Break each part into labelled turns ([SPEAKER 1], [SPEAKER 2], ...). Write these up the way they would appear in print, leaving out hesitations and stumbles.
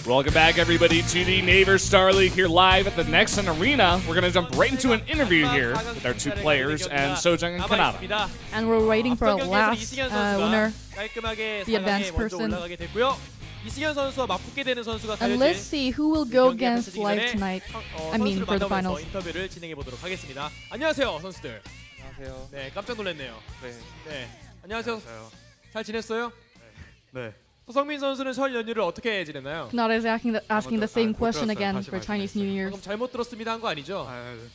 [SPEAKER 1] Welcome back, everybody, to the Naver Star League here live at the Nexon Arena. We're going to jump right into an interview here with our two players, and Sojung and Kanata.
[SPEAKER 2] And we're waiting for our last winner, the advanced person. And let's see who will go against live tonight. I mean, for the finals.
[SPEAKER 3] 안녕하세요, 선수들.
[SPEAKER 4] 안녕하세요.
[SPEAKER 3] 네, 깜짝 놀랐네요.
[SPEAKER 4] 네.
[SPEAKER 3] 안녕하세요. 잘 지냈어요?
[SPEAKER 4] 네.
[SPEAKER 3] 소성민 선수는 설 연휴를 어떻게 지냈나요?
[SPEAKER 2] Kanata is asking the same question again for Chinese New Year.
[SPEAKER 3] 방금 잘못 들었습니다 한 거 아니죠?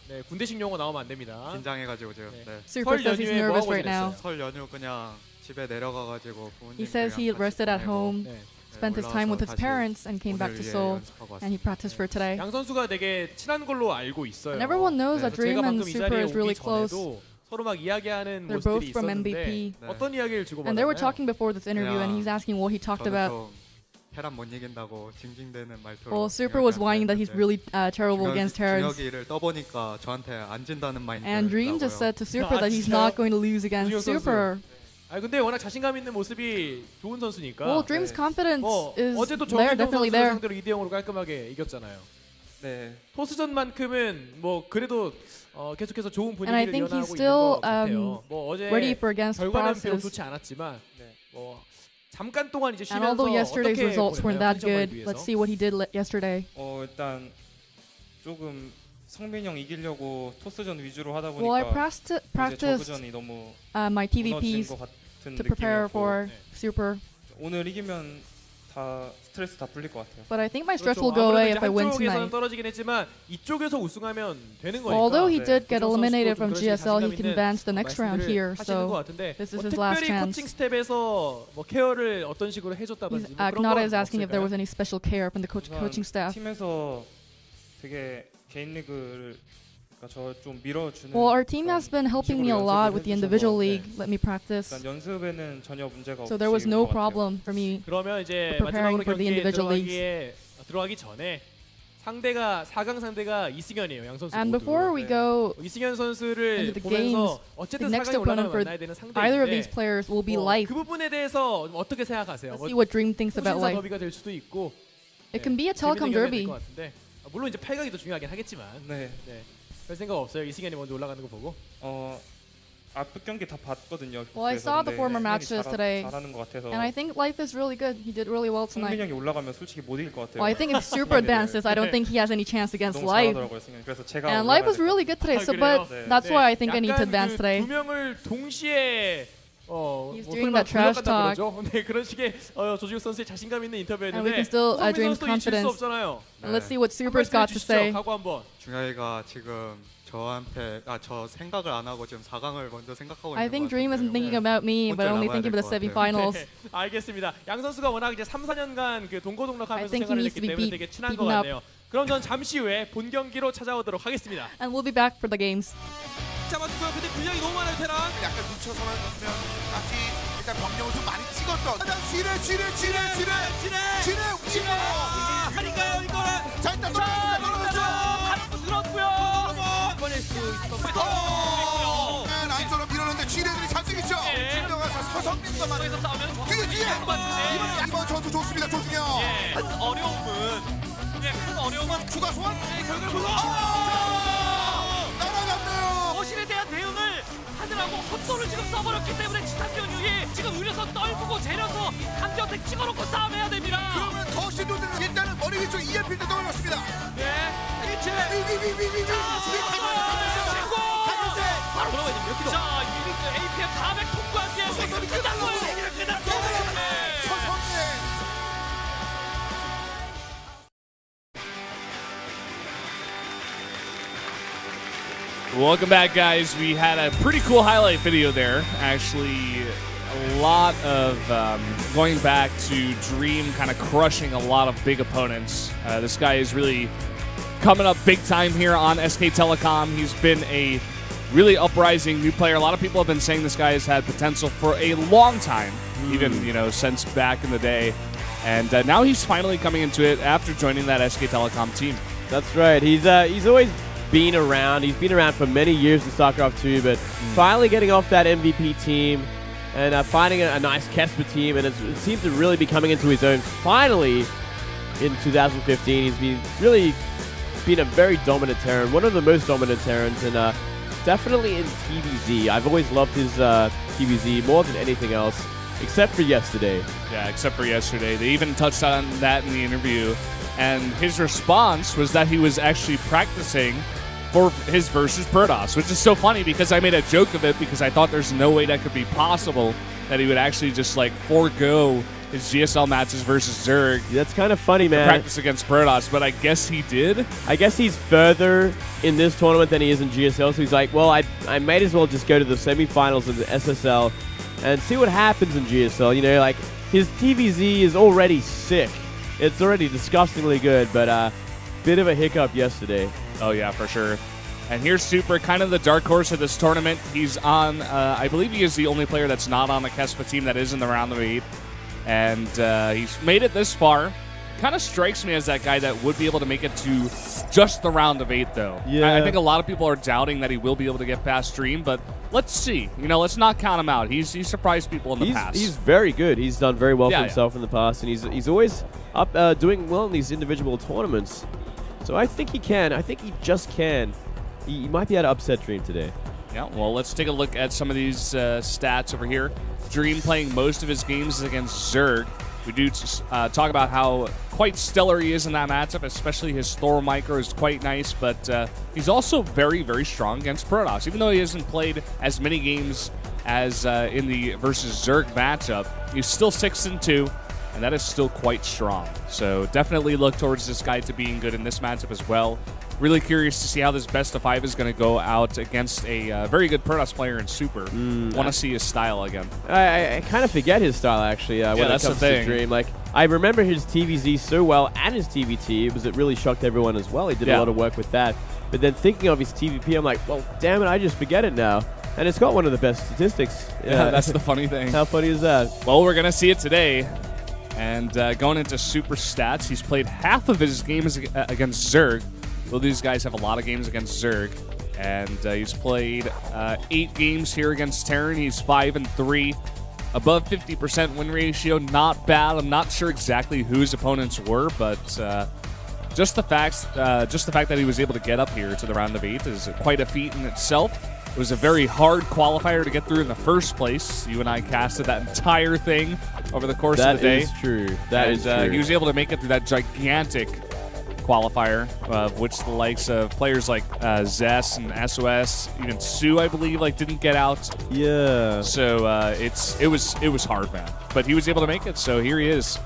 [SPEAKER 3] 네, 군대식 용어 나오면 안 됩니다.
[SPEAKER 4] 긴장해가지고 제가. 네.
[SPEAKER 2] Super says he's nervous right now.
[SPEAKER 4] 설 연휴 그냥 집에 내려가가지고 부모님.
[SPEAKER 2] He says he rested at home, spent his time with his parents, and came back to Seoul, and he practiced for today.
[SPEAKER 3] 양 선수가 되게 친한 걸로 알고 있어요.
[SPEAKER 2] And everyone knows that Dream and Super is really close.
[SPEAKER 3] 서로 막 이야기하는
[SPEAKER 2] They're both
[SPEAKER 3] 모습들이
[SPEAKER 2] from
[SPEAKER 3] 있었는데
[SPEAKER 2] MVP.
[SPEAKER 3] 어떤 이야기를 주고
[SPEAKER 2] And they were talking before this interview, and he's asking what he talked about.
[SPEAKER 4] 테란 못 이긴다고 징징대는 말투로.
[SPEAKER 2] Well, Super was whining that he's really terrible against Terrans.
[SPEAKER 4] 준혁이를 떠보니까 저한테 안 진다는 마인드.
[SPEAKER 2] And Dream just said to Super that he's not going to lose against Super.
[SPEAKER 3] 아 근데 워낙 자신감 있는 모습이 좋은 선수니까.
[SPEAKER 2] Well, Dream's confidence is
[SPEAKER 3] 어제도
[SPEAKER 2] there, definitely there.
[SPEAKER 3] 상대로 2대0으로 깔끔하게 이겼잖아요.
[SPEAKER 4] 네.
[SPEAKER 3] 토스전만큼은 뭐 그래도 계속해서 좋은
[SPEAKER 2] And I
[SPEAKER 3] 분위기를
[SPEAKER 2] think he's
[SPEAKER 3] 이어나가고 있는
[SPEAKER 2] still
[SPEAKER 3] 것 같아요. 뭐 어제
[SPEAKER 2] ready for against
[SPEAKER 3] 결과는 별로
[SPEAKER 2] process.
[SPEAKER 3] 좋지 않았지만 뭐 잠깐 동안 이제
[SPEAKER 2] And
[SPEAKER 3] 쉬면서
[SPEAKER 2] although yesterday's
[SPEAKER 3] 어떻게
[SPEAKER 2] results weren't
[SPEAKER 3] 보냈나요?
[SPEAKER 2] that good,
[SPEAKER 3] 한정을
[SPEAKER 2] let's
[SPEAKER 3] 위해서?
[SPEAKER 2] see what he did yesterday.
[SPEAKER 5] 일단 조금 성민 형 이기려고 토스전 위주로 하다
[SPEAKER 2] Well, I
[SPEAKER 5] 보니까
[SPEAKER 2] practiced
[SPEAKER 5] 저그전이 너무
[SPEAKER 2] my
[SPEAKER 5] 무너진
[SPEAKER 2] TVPs
[SPEAKER 5] 것 같은
[SPEAKER 2] to prepare
[SPEAKER 5] 느낌이었고
[SPEAKER 2] for Super.
[SPEAKER 5] 오늘 이기면 다 스트레스 다 풀릴 것 같아요.
[SPEAKER 2] But I think my stress
[SPEAKER 3] 그렇죠.
[SPEAKER 2] will go away
[SPEAKER 3] 아무래도
[SPEAKER 2] if I win
[SPEAKER 3] 한쪽에서는
[SPEAKER 2] tonight.
[SPEAKER 3] 떨어지긴 했지만 이쪽에서 우승하면 되는 거니까.
[SPEAKER 2] Although he did get
[SPEAKER 3] 그쪽
[SPEAKER 2] eliminated
[SPEAKER 3] 선수도
[SPEAKER 2] from
[SPEAKER 3] 좀 그런
[SPEAKER 2] GSL, he
[SPEAKER 3] 자신감
[SPEAKER 2] can
[SPEAKER 3] 있는
[SPEAKER 2] advance the next round
[SPEAKER 3] 말씀들을
[SPEAKER 2] here.
[SPEAKER 3] 하시는 것
[SPEAKER 2] So
[SPEAKER 3] 같은데
[SPEAKER 2] this is
[SPEAKER 3] 뭐
[SPEAKER 2] his last
[SPEAKER 3] 특별히
[SPEAKER 2] chance.
[SPEAKER 3] 코칭 스텝에서 뭐 케어를 어떤 식으로 해줬다든지 뭐 그런
[SPEAKER 2] Kanata
[SPEAKER 3] 건
[SPEAKER 2] is asking if there
[SPEAKER 3] 없을까요?
[SPEAKER 2] was any special care from the coaching staff.
[SPEAKER 5] 팀에서 되게 개인 리그를 저 좀 밀어주는.
[SPEAKER 2] Well, our team has been helping me a lot with the individual league. Let me practice.
[SPEAKER 5] 일단 연습에는 전혀 문제가
[SPEAKER 2] So there was
[SPEAKER 5] 없이
[SPEAKER 2] no
[SPEAKER 5] 온것 같아요.
[SPEAKER 2] problem for me.
[SPEAKER 3] 그러면 이제
[SPEAKER 2] preparing
[SPEAKER 3] 마지막으로
[SPEAKER 2] for the
[SPEAKER 3] 경기에
[SPEAKER 2] individual
[SPEAKER 3] 들어가기 전에 상대가 4강 상대가 이승현이에요, 양 선수
[SPEAKER 2] And
[SPEAKER 3] 모두.
[SPEAKER 2] before we go
[SPEAKER 3] 이승현 선수를
[SPEAKER 2] into the
[SPEAKER 3] 보면서
[SPEAKER 2] games,
[SPEAKER 3] 어쨌든
[SPEAKER 2] the next
[SPEAKER 3] 4강에 올라가면
[SPEAKER 2] opponent for
[SPEAKER 3] 만나야 되는
[SPEAKER 2] either of these
[SPEAKER 3] 상대인데
[SPEAKER 2] players will be life.
[SPEAKER 3] 그 부분에 대해서 어떻게 생각하세요?
[SPEAKER 2] Let's see what Dream thinks about
[SPEAKER 3] 통신사
[SPEAKER 2] life.
[SPEAKER 3] 더비가 될 수도 있고
[SPEAKER 2] It can be a telecom
[SPEAKER 3] 재밌는
[SPEAKER 2] derby.
[SPEAKER 3] 경기가 될 것 같은데 물론 이제 8강이 더 중요하긴 하겠지만
[SPEAKER 5] 네.
[SPEAKER 3] 별 생각 없어요. 이승현이 먼저 올라가는 거 보고.
[SPEAKER 5] 앞 경기 다 봤거든요.
[SPEAKER 2] Well, I saw the former matches today,
[SPEAKER 5] 잘하는 것 같아서.
[SPEAKER 2] and I think life is really good. He did really well
[SPEAKER 5] 성민
[SPEAKER 2] tonight.
[SPEAKER 5] 형이 올라가면 솔직히 못 이길 것 같아요.
[SPEAKER 2] Well, I think if Super advances, I don't think he has any chance against
[SPEAKER 5] 너무
[SPEAKER 2] life.
[SPEAKER 5] 잘하더라고요, 승현이. 그래서 제가
[SPEAKER 2] And life was
[SPEAKER 5] 올라가야
[SPEAKER 2] really good today. So,
[SPEAKER 3] 그래요?
[SPEAKER 2] but that's why I think I need to advance
[SPEAKER 3] 그
[SPEAKER 2] today.
[SPEAKER 3] 두 명을 동시에
[SPEAKER 2] He's
[SPEAKER 3] 뭐
[SPEAKER 2] doing
[SPEAKER 3] 설마
[SPEAKER 2] that trash
[SPEAKER 3] 돌려간다
[SPEAKER 2] talk.
[SPEAKER 3] 그러죠? 네, 그런 식의 조지욱 선수의 자신감 있는
[SPEAKER 2] And we
[SPEAKER 3] 인터뷰였는데
[SPEAKER 2] can still
[SPEAKER 3] 성민
[SPEAKER 2] Dream's
[SPEAKER 3] 선수도 이길 수
[SPEAKER 2] confidence.
[SPEAKER 3] 없잖아요.
[SPEAKER 2] And let's see what
[SPEAKER 3] 한
[SPEAKER 2] Super's
[SPEAKER 3] 말씀
[SPEAKER 2] got to
[SPEAKER 3] 해주시죠.
[SPEAKER 2] say.
[SPEAKER 3] 각오 한번.
[SPEAKER 4] 준혁이가 지금 저한테 저 생각을 안 하고 지금 4강을 먼저 생각하고
[SPEAKER 2] I
[SPEAKER 4] 있는
[SPEAKER 2] think
[SPEAKER 4] 것
[SPEAKER 2] Dream isn't
[SPEAKER 4] 같은데요.
[SPEAKER 2] thinking about me, but only thinking about the semifinals.
[SPEAKER 3] 네, 알겠습니다. 양 선수가 워낙 이제 3, 4년간 그
[SPEAKER 2] I
[SPEAKER 3] 동고동락하면서
[SPEAKER 2] think he
[SPEAKER 3] 생활을
[SPEAKER 2] needs
[SPEAKER 3] 했기
[SPEAKER 2] to be
[SPEAKER 3] 때문에 되게 친한 것
[SPEAKER 2] beaten up.
[SPEAKER 3] 같네요. 그럼 전 잠시 후에 본 경기로 찾아오도록 하겠습니다.
[SPEAKER 2] And we'll be back for the games.
[SPEAKER 6] 잡아주고요. 근데 분량이 너무 많아요, 테란. 약간 뭉쳐서만 넣으면 다시 일단 병력을 좀 많이 찍었던. 일단 지뢰. 아닌가요, 이거는? 자, 일단 떨어졌죠.
[SPEAKER 3] 한번 들었고요.
[SPEAKER 6] 꺼낼 수 있었고요. 안쪽으로 밀었는데 지뢰들이 잔뜩 있죠. 김정아서 서성민과만 뒤에. 이번 전투 좋습니다, 조중영.
[SPEAKER 3] 큰 어려움은
[SPEAKER 6] 추가 소환. 결국은 보소. 날아갔네요.
[SPEAKER 3] 거실에 대한 대응을 하느라고 헛소를 지금 써버렸기 때문에 치탄병력이 지금 의료선 떨구고 재려서 감정택 찍어놓고 싸움해야 됩니다.
[SPEAKER 6] 그러면 더 신도들은 일단은 머리 위쪽 EMP를 넣어놨습니다.
[SPEAKER 3] 네. 바로 들어가야 됩니다. 여기도. 자, APM 400 통과한 뒤에 서서히 끝났어요. Welcome back, guys. We had a pretty cool highlight video there. Actually, a lot of going back to Dream kind of crushing a lot of big opponents. This guy is really coming up big time here on SK Telecom. He's been a really uprising new player. A lot of people have been saying this guy has had potential for a long time, even since back in the day. And now he's finally coming into it after joining that SK Telecom team.
[SPEAKER 7] That's right. He's always been around. He's been around for many years in Starcraft 2, but finally getting off that MVP team and finding a nice Kesper team, and it seems to really be coming into his own finally. in 2015. He's been a very dominant Terran, one of the most dominant Terrans, and definitely in TVZ. I've always loved his TVZ more than anything else, except for yesterday.
[SPEAKER 3] Yeah, except for yesterday. They even touched on that in the interview, and his response was that he was actually practicing for his versus Protoss, which is so funny because I made a joke of it because I thought there's no way that could be possible that he would actually just like forego his GSL matches versus Zerg.
[SPEAKER 7] That's kind of funny, man.
[SPEAKER 3] Practice against Protoss, but I guess he did.
[SPEAKER 7] I guess he's further in this tournament than he is in GSL, so he's like, well, I might as well just go to the semifinals of the SSL and see what happens in GSL. You know, like, his TVZ is already sick. It's already disgustingly good, but bit of a hiccup yesterday.
[SPEAKER 3] Oh, yeah, for sure. And here's Super, kind of the dark horse of this tournament. He's on, I believe he is the only player that's not on the Kespa team that is in the round of 8. And he's made it this far. Kind of strikes me as that guy that would be able to make it to just the round of 8, though.
[SPEAKER 7] Yeah.
[SPEAKER 3] I think a lot of people are doubting that he will be able to get past Dream, but let's see. You know, let's not count him out. He's surprised people in the past.
[SPEAKER 7] He's very good. He's done very well for himself in the past, and he's always up doing well in these individual tournaments. So I think he can. I think he just can. He might be able to upset Dream today.
[SPEAKER 3] Yeah, well, let's take a look at some of these stats over here. Dream playing most of his games against Zerg. We do talk about how quite stellar he is in that matchup, especially his Thor micro is quite nice, but he's also very, very strong against Protoss. Even though he hasn't played as many games as in the versus Zerg matchup, he's still 6-2, and that is still quite strong. So definitely look towards this guy to being good in this matchup as well. Really curious to see how this best of 5 is going to go out against a very good Protoss player in Super. Want to see his style again.
[SPEAKER 7] I kind of forget his style, actually, when it comes to Dream. Like, I remember his TVZ so well and his TVT. It really shocked everyone as well. He did a lot of work with that. But then thinking of his TVP, I'm like, well, damn it, I just forget it now. And it's got one of the best statistics.
[SPEAKER 3] Yeah, that's the funny thing.
[SPEAKER 7] How funny is that?
[SPEAKER 3] Well, we're going to see it today. And going into Super stats, he's played half of his games against Zerg. Well, these guys have a lot of games against Zerg. And he's played 8 games here against Terran. He's 5-3. Above 50% win ratio. Not bad. I'm not sure exactly who his opponents were, but just the fact that he was able to get up here to the round of 8 is quite a feat in itself. It was a very hard qualifier to get through in the first place. You and I casted that entire thing over the course of the day.
[SPEAKER 7] That is true. That is true.
[SPEAKER 3] He was able to make it through that gigantic qualifier, of which the likes of players like Zess and SOS, even Sue, I believe, didn't get out.
[SPEAKER 7] Yeah.
[SPEAKER 3] So it was hard, man. But he was able to make it. So here he is.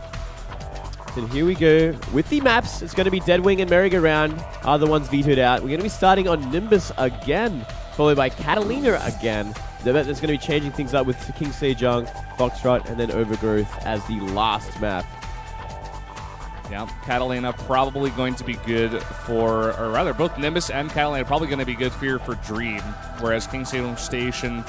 [SPEAKER 7] And here we go with the maps. It's going to be Deadwing and Merry-Go-Round are the ones vetoed out. We're going to be starting on Nimbus again, followed by Catalina again. That's going to be changing things up with King Sejong, Foxtrot, and then Overgrowth as the last map.
[SPEAKER 3] Yeah, Catalina probably going to be good for, or rather, both Nimbus and Catalina probably going to be good for Dream, whereas King Sejong Station,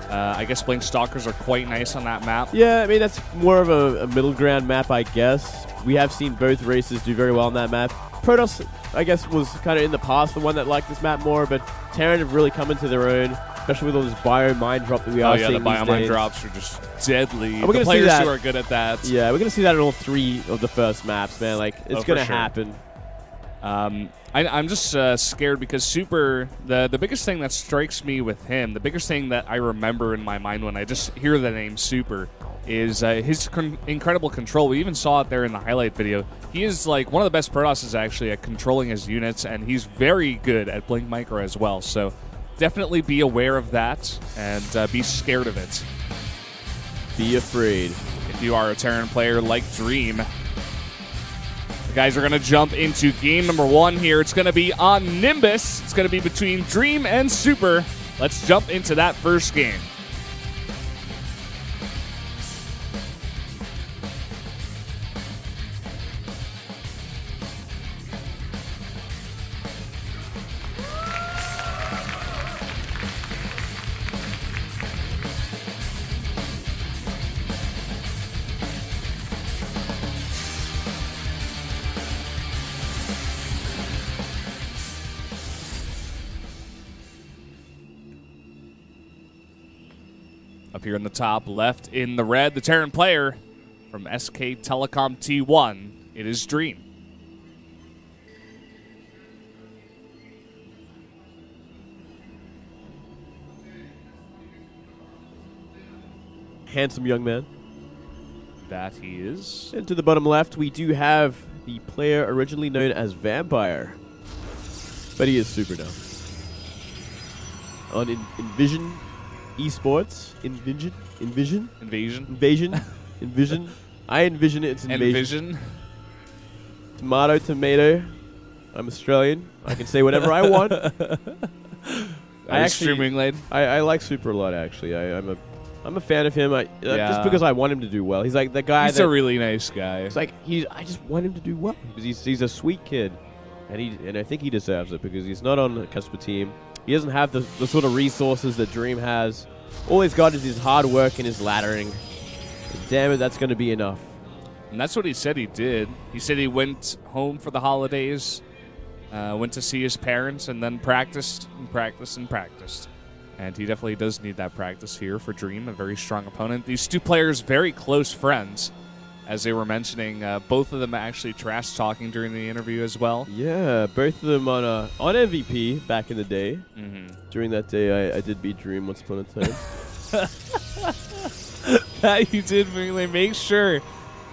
[SPEAKER 3] I guess Blink Stalkers are quite nice on that map.
[SPEAKER 7] Yeah, I mean, that's more of a middle ground map, I guess. We have seen both races do very well on that map. Protoss, I guess, was kind of in the past the one that liked this map more, but Terran have really come into their own, especially with all this bio mine drop that we are seeing.
[SPEAKER 3] The bio mine drops are just deadly.
[SPEAKER 7] The
[SPEAKER 3] players who are good at that.
[SPEAKER 7] Yeah, we're going to see that in all 3 of the first maps, man. Like, it's going to happen.
[SPEAKER 3] I'm just scared because Super, the biggest thing that strikes me with him, the biggest thing that I remember in my mind when I just hear the name Super, is his incredible control. We even saw it there in the highlight video. He is like one of the best Protosses actually at controlling his units, and he's very good at Blink Micro as well. So definitely be aware of that and be scared of it.
[SPEAKER 7] Be afraid.
[SPEAKER 3] If you are a Terran player like Dream. The guys are going to jump into game number 1 here. It's going to be on Nimbus. It's going to be between Dream and Super. Let's jump into that first game. Up here in the top left in the red, the Terran player from SK Telecom T1
[SPEAKER 1] it is Dream.
[SPEAKER 7] Handsome young man.
[SPEAKER 1] That he is.
[SPEAKER 7] And to the bottom left, we do have the player originally known as Vampire. But he is Super now. On Envision Esports. Envision?
[SPEAKER 1] Invasion?
[SPEAKER 7] Invasion? Envision? I envision it's Invasion. Tomato. I'm Australian. I can say whatever I want. I like Super a lot, actually. I'm a fan of him. Just because I want him to do well. He's like the guy.
[SPEAKER 1] He's a really nice guy.
[SPEAKER 7] It's like I just want him to do well because he's a sweet kid, and I think he deserves it because he's not on the cusp of team. He doesn't have the sort of resources that Dream has. All he's got is his hard work and his laddering. And damn it, that's going to be enough.
[SPEAKER 1] And that's what he said he did. He said he went home for the holidays, went to see his parents, and then practiced and practiced and practiced. And he definitely does need that practice here for Dream, a very strong opponent. These two players, very close friends, as they were mentioning. Both of them actually trash-talking during the interview as well.
[SPEAKER 7] Yeah, both of them on MVP back in the day. During that day, I did beat Dream once upon a time.
[SPEAKER 1] That you did, really. Make sure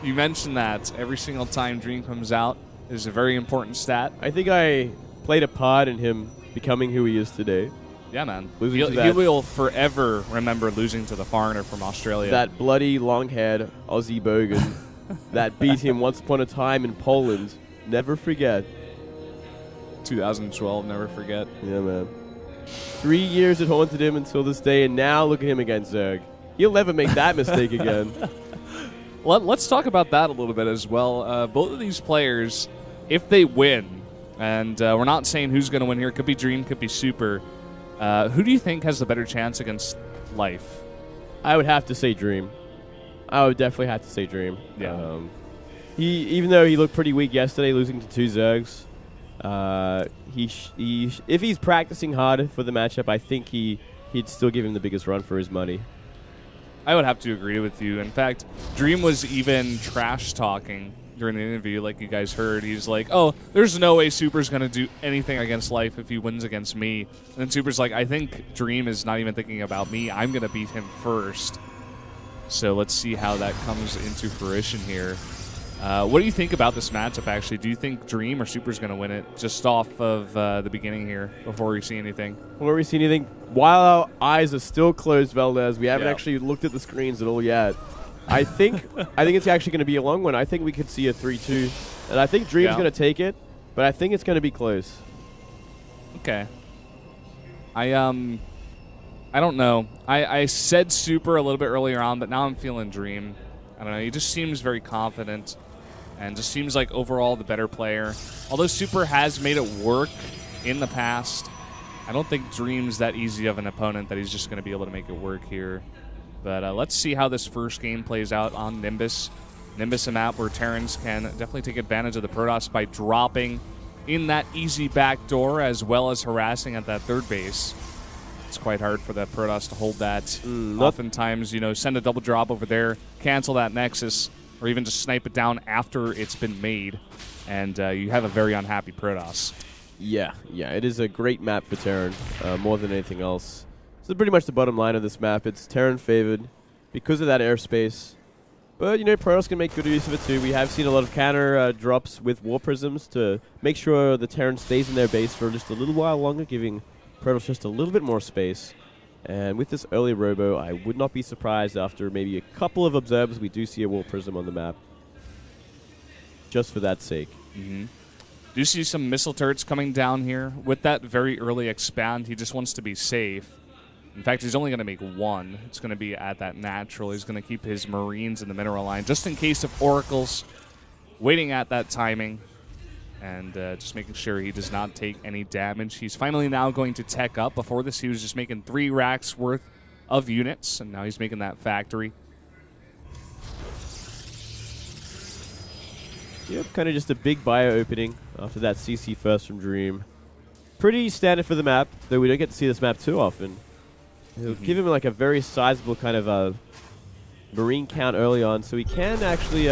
[SPEAKER 1] you mention that every single time Dream comes out. It is a very important stat.
[SPEAKER 7] I think I played a part in him becoming who he is today.
[SPEAKER 1] Yeah, man. He will forever remember losing to the foreigner from Australia.
[SPEAKER 7] That bloody, long-haired Aussie bogan that beat him once upon a time in Poland. Never forget.
[SPEAKER 1] 2012, never forget.
[SPEAKER 7] Yeah, man. 3 years it haunted him until this day, and now look at him against Zerg. He'll never make that mistake again.
[SPEAKER 1] Let's talk about that a little bit as well. Both of these players, if they win, and we're not saying who's going to win here. Could be Dream, could be Super. Who do you think has the better chance against Life?
[SPEAKER 7] I would have to say Dream. I would definitely have to say Dream.
[SPEAKER 1] Yeah.
[SPEAKER 7] Even though he looked pretty weak yesterday, losing to 2 Zergs, if he's practicing hard for the matchup, I think he'd still give him the biggest run for his money.
[SPEAKER 1] I would have to agree with you. In fact, Dream was even trash-talking during the interview, like you guys heard. He's like, oh, there's no way Super's going to do anything against Life if he wins against me. And then Super's like, I think Dream is not even thinking about me. I'm going to beat him first. So let's see how that comes into fruition here. What do you think about this matchup, actually? Do you think Dream or Super's going to win it just off of the beginning here before we see anything?
[SPEAKER 7] Before we see anything, while our eyes are still closed, Valdez, we haven't actually looked at the screens at all yet. I think it's actually going to be a long one. I think we could see a 3-2. And I think Dream's going to take it, but I think it's going to be close.
[SPEAKER 1] Okay. I don't know. I said Super a little bit earlier on, but now I'm feeling Dream. I don't know. He just seems very confident and just seems like overall the better player. Although Super has made it work in the past, I don't think Dream's that easy of an opponent that he's just going to be able to make it work here. But let's see how this first game plays out on Nimbus. Nimbus, a map where Terrans can definitely take advantage of the Protoss by dropping in that easy back door as well as harassing at that third base. It's quite hard for the Protoss to hold that. Oftentimes, send a double drop over there, cancel that Nexus, or even just snipe it down after it's been made, and you have a very unhappy Protoss.
[SPEAKER 7] Yeah, it is a great map for Terran, more than anything else. So pretty much the bottom line of this map. It's Terran favored because of that airspace. But, Protoss can make good use of it too. We have seen a lot of counter drops with War Prisms to make sure the Terran stays in their base for just a little while longer, giving Protoss just a little bit more space. And with this early robo, I would not be surprised after maybe a couple of observers we do see a War Prism on the map. Just for that sake.
[SPEAKER 1] Do you see some missile turrets coming down here? With that very early expand, he just wants to be safe. In fact, he's only going to make one. It's going to be at that natural. He's going to keep his Marines in the mineral line just in case of Oracles, waiting at that timing, and just making sure he does not take any damage. He's finally now going to tech up. Before this, he was just making 3 racks worth of units, and now he's making that factory.
[SPEAKER 7] Yep, kind of just a big bio opening after that CC first from Dream. Pretty standard for the map, though we don't get to see this map too often. It'll give him like a very sizable kind of Marine count early on, so he can actually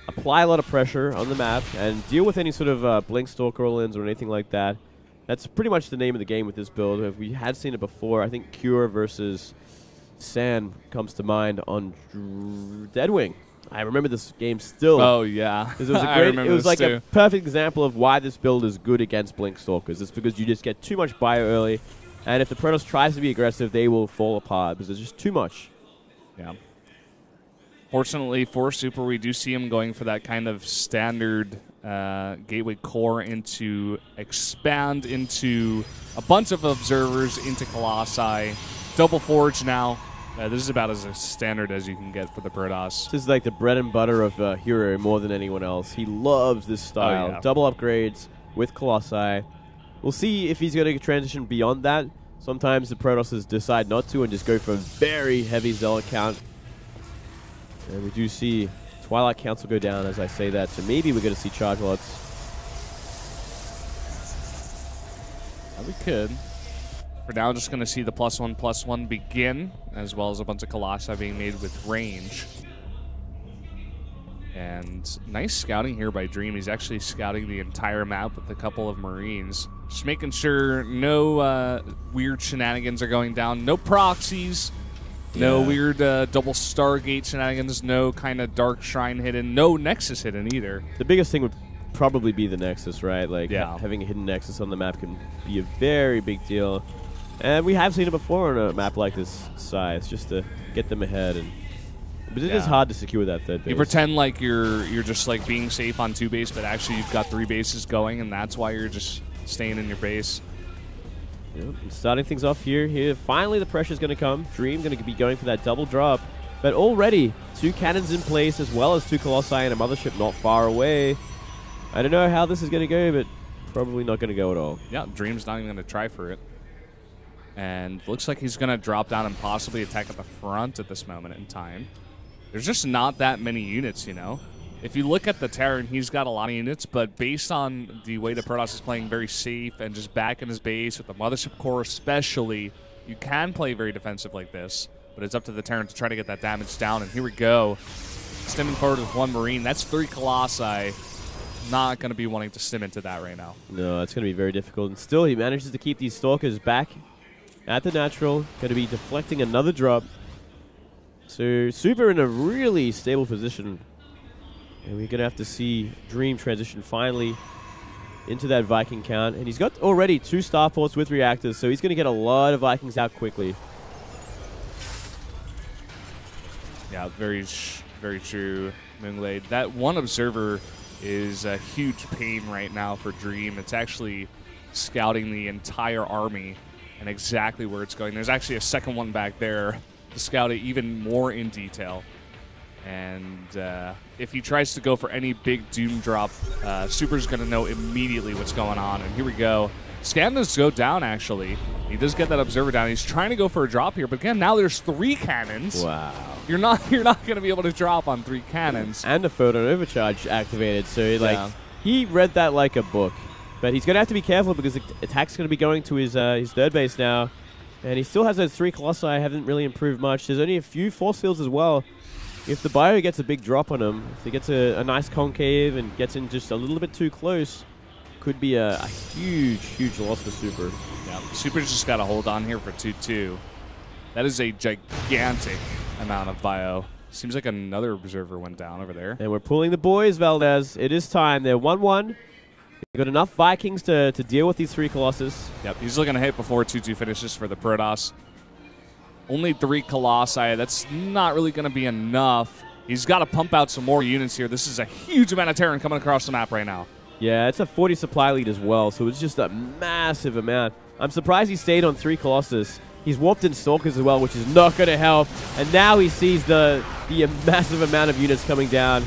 [SPEAKER 7] apply a lot of pressure on the map and deal with any sort of blink stalker roll-ins or anything like that. That's pretty much the name of the game with this build. If we had seen it before, I think Cure versus San comes to mind on Deadwing. I remember this game still.
[SPEAKER 1] Oh yeah,
[SPEAKER 7] it was a great. It was like a perfect example of why this build is good against blink stalkers. It's because you just get too much bio early, and if the Protoss tries to be aggressive, they will fall apart because there's just too much.
[SPEAKER 1] Yeah. Fortunately for Super, we do see him going for that kind of standard gateway core into expand into a bunch of observers into Colossi. Double Forge now. This is about as standard as you can get for the Protoss.
[SPEAKER 7] This is like the bread and butter of Hero more than anyone else. He loves this style.
[SPEAKER 1] Oh, yeah.
[SPEAKER 7] Double upgrades with Colossi. We'll see if he's going to transition beyond that. Sometimes the Protosses decide not to and just go for a very heavy Zealot count. And we do see Twilight Council go down as I say that, so maybe we're going to see Charge Lots.
[SPEAKER 1] We could. For now, just going to see the +1/+1 begin, as well as a bunch of Colossi being made with range. And nice scouting here by Dream. He's actually scouting the entire map with a couple of Marines. Just making sure no weird shenanigans are going down. No proxies. No weird double Stargate shenanigans, no kind of Dark Shrine hidden, no Nexus hidden either.
[SPEAKER 7] The biggest thing would probably be the Nexus, right? Like,
[SPEAKER 1] yeah.
[SPEAKER 7] Having a hidden Nexus on the map can be a very big deal. And we have seen it before on a map like this size, just to get them ahead. But it is hard to secure that third base.
[SPEAKER 1] You pretend like you're just like being safe on 2 base, but actually you've got 3 bases going, and that's why you're just staying in your base.
[SPEAKER 7] Yep, and starting things off here. Finally, the pressure's going to come. Dream going to be going for that double drop. But already, 2 cannons in place, as well as 2 Colossi and a mothership not far away. I don't know how this is going to go, but probably not going to go at all.
[SPEAKER 1] Yeah, Dream's not even going to try for it. And looks like he's going to drop down and possibly attack at the front at this moment in time. There's just not that many units, you know? If you look at the Terran, he's got a lot of units, but based on the way the Protoss is playing very safe and just back in his base with the Mothership Core especially, you can play very defensive like this, but it's up to the Terran to try to get that damage down, and here we go. Stimming forward with 1 Marine. That's 3 Colossi. Not going to be wanting to stim into that right now.
[SPEAKER 7] No, it's going to be very difficult. And still, he manages to keep these Stalkers back at the natural. Going to be deflecting another drop. So, Super in a really stable position. And we're going to have to see Dream transition finally into that Viking count. And he's got already 2 starports with reactors, so he's going to get a lot of Vikings out quickly.
[SPEAKER 1] Yeah, very true, Moonglade. That 1 observer is a huge pain right now for Dream. It's actually scouting the entire army and exactly where it's going. There's actually a second one back there to scout it even more in detail. And if he tries to go for any big Doom drop, Super's going to know immediately what's going on. And here we go. Scan does go down, actually. He does get that observer down. He's trying to go for a drop here, but again, now there's 3 cannons.
[SPEAKER 7] Wow.
[SPEAKER 1] You're not going to be able to drop on 3 cannons.
[SPEAKER 7] And a photon overcharge activated, so like he read that like a book. But he's going to have to be careful because the attack's going to be going to his third base now. And he still has those 3 Colossi, haven't really improved much. There's only a few force fields as well. If the bio gets a big drop on him, if he gets a nice concave and gets in just a little bit too close, could be a huge loss for Super.
[SPEAKER 1] Yeah, Super's just got to hold on here for 2-2. That is a gigantic amount of bio. Seems like another observer went down over there.
[SPEAKER 7] And we're pulling the boys, Valdez. It is time. They're 1-1. They've got enough Vikings to deal with these 3 Colossus.
[SPEAKER 1] Yep, he's looking to hit before 2-2 finishes for the Protoss. Only 3 Colossi. That's not really going to be enough. He's got to pump out some more units here. This is a huge amount of Terran coming across the map right now.
[SPEAKER 7] Yeah, it's a 40 supply lead as well, so it's just a massive amount. I'm surprised he stayed on 3 Colossus. He's warped in Stalkers as well, which is not going to help. And now he sees the massive amount of units coming down.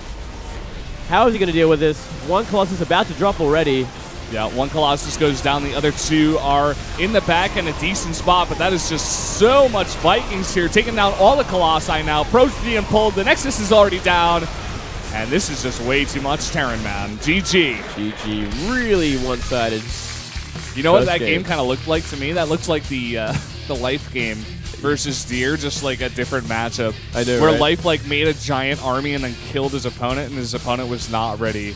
[SPEAKER 7] How is he going to deal with this? 1 Colossus about to drop already.
[SPEAKER 1] Yeah, 1 Colossus goes down. The other 2 are in the back in a decent spot, but that is just so much Vikings here. Taking down all the Colossi now. Pro's being pulled. The Nexus is already down. And this is just way too much Terran, man. GG.
[SPEAKER 7] GG. Really one-sided.
[SPEAKER 1] You know what that game kind of looked like to me? That looked like the life game
[SPEAKER 3] versus Deer, just like a different matchup.
[SPEAKER 7] I know,
[SPEAKER 3] where
[SPEAKER 7] right?
[SPEAKER 3] Life like made a giant army and then killed his opponent, and his opponent was not ready.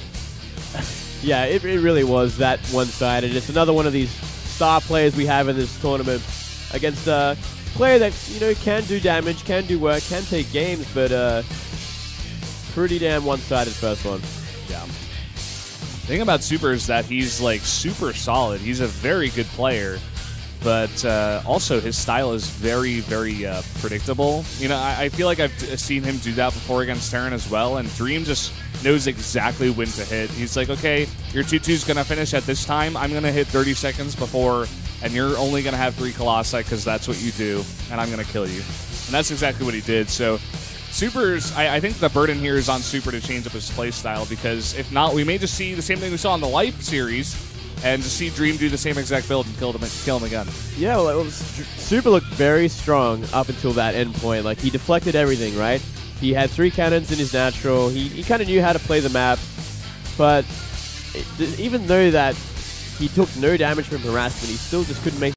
[SPEAKER 7] Yeah, it really was that one-sided. It's another one of these star players we have in this tournament against a player that, you know, can do damage, can do work, can take games, but pretty damn one-sided first one.
[SPEAKER 3] Yeah. The thing about Super is that he's like super solid. He's a very good player, but also his style is very, very predictable. You know, I feel like I've seen him do that before against Terran as well, and Dream just knows exactly when to hit. He's like, okay, your 2-2's going to finish at this time. I'm going to hit 30 seconds before, and you're only going to have 3 Colossi because that's what you do, and I'm going to kill you. And that's exactly what he did. So Super's, I think the burden here is on Super to change up his playstyle, because if not, we may just see the same thing we saw in the Life series, and just see Dream do the same exact build and kill him again.
[SPEAKER 7] Yeah, well, Super looked very strong up until that end point. Like, he deflected everything, right? He had 3 cannons in his natural. He kind of knew how to play the map, but even though that he took no damage from harassment, he still just couldn't make